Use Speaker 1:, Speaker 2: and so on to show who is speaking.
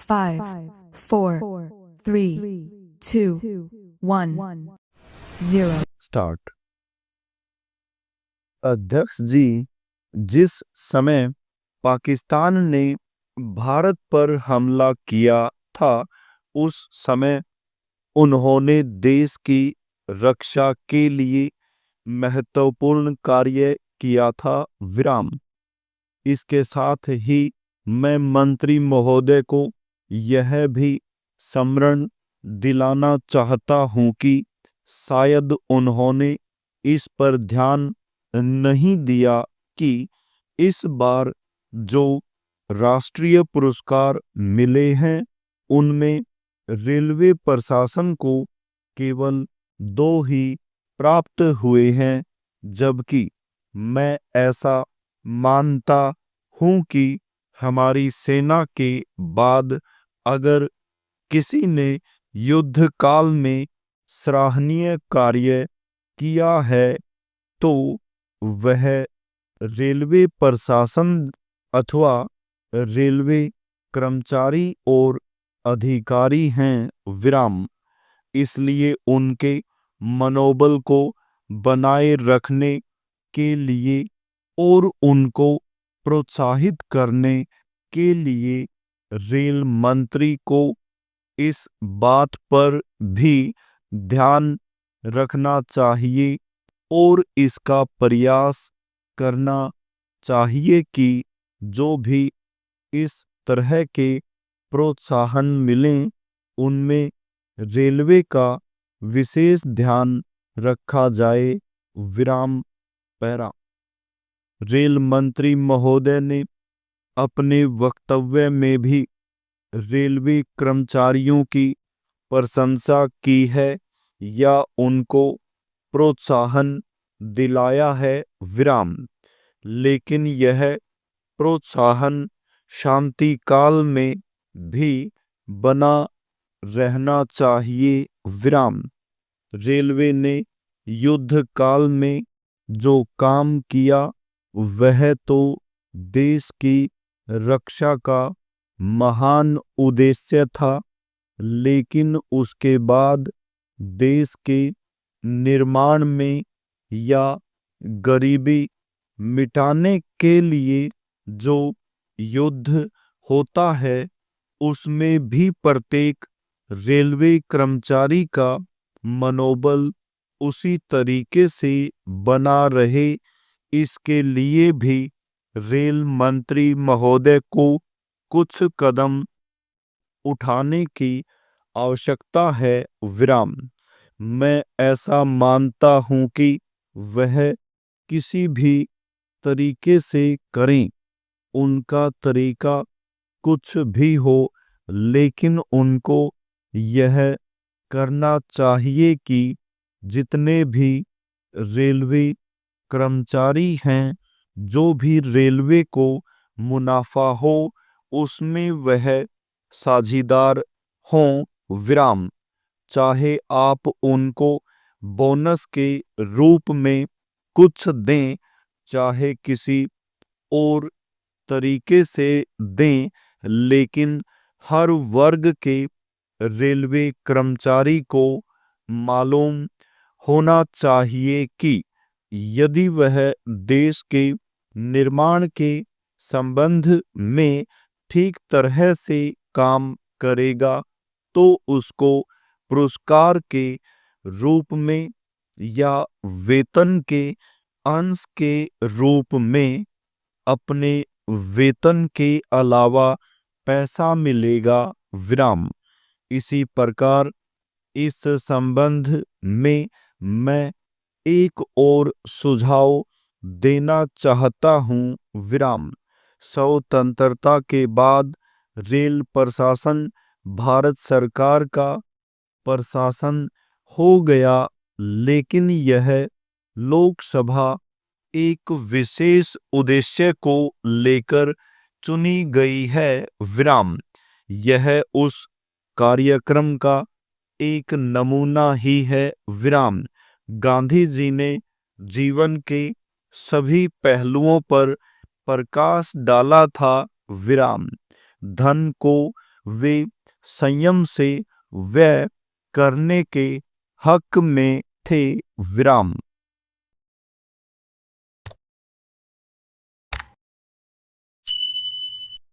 Speaker 1: 5, 4, 3, 2, 1, 0।
Speaker 2: Start. अध्यक्ष जी, जिस समय पाकिस्तान ने भारत पर हमला किया था, उस समय उन्होंने देश की रक्षा के लिए महत्वपूर्ण कार्य किया था। विराम। इसके साथ ही मैं मंत्री महोदय को यह भी स्मरण दिलाना चाहता हूं कि शायद उन्होंने इस पर ध्यान नहीं दिया कि इस बार जो राष्ट्रीय पुरस्कार मिले हैं उनमें रेलवे प्रशासन को केवल 2 ही प्राप्त हुए हैं, जबकि मैं ऐसा मानता हूं कि हमारी सेना के बाद अगर किसी ने युद्ध काल में सराहनीय कार्य किया है तो वह रेलवे प्रशासन अथवा रेलवे कर्मचारी और अधिकारी हैं। विराम। इसलिए उनके मनोबल को बनाए रखने के लिए और उनको प्रोत्साहित करने के लिए रेल मंत्री को इस बात पर भी ध्यान रखना चाहिए और इसका प्रयास करना चाहिए कि जो भी इस तरह के प्रोत्साहन मिलें उनमें रेलवे का विशेष ध्यान रखा जाए। विराम। पैरा। रेल मंत्री महोदय ने अपने वक्तव्य में भी रेलवे कर्मचारियों की प्रशंसा की है या उनको प्रोत्साहन दिलाया है। विराम। लेकिन यह प्रोत्साहन शांति काल में भी बना रहना चाहिए। विराम। रेलवे ने युद्ध काल में जो काम किया वह तो देश की रक्षा का महान उद्देश्य था, लेकिन उसके बाद देश के निर्माण में या गरीबी मिटाने के लिए जो युद्ध होता है उसमें भी प्रत्येक रेलवे कर्मचारी का मनोबल उसी तरीके से बना रहे, इसके लिए भी रेल मंत्री महोदय को कुछ कदम उठाने की आवश्यकता है। विराम। मैं ऐसा मानता हूं कि वह किसी भी तरीके से करें, उनका तरीका कुछ भी हो, लेकिन उनको यह करना चाहिए कि जितने भी रेलवे कर्मचारी हैं, जो भी रेलवे को मुनाफा हो उसमें वह साझीदार हों। विराम। चाहे आप उनको बोनस के रूप में कुछ दें, चाहे किसी और तरीके से दें, लेकिन हर वर्ग के रेलवे कर्मचारी को मालूम होना चाहिए कि यदि वह देश के निर्माण के संबंध में ठीक तरह से काम करेगा तो उसको पुरस्कार के रूप में या वेतन के अंश के रूप में अपने वेतन के अलावा पैसा मिलेगा। विराम। इसी प्रकार इस संबंध में मैं एक और सुझाव देना चाहता हूं। विराम। स्वतंत्रता के बाद रेल प्रशासन भारत सरकार का प्रशासन हो गया, लेकिन यह लोकसभा एक विशेष उद्देश्य को लेकर चुनी गई है। विराम। यह उस कार्यक्रम का एक नमूना ही है। विराम। गांधी जी ने जीवन के सभी पहलुओं पर प्रकाश डाला था। विराम। धन को वे संयम से व्यय करने के हक में थे। विराम।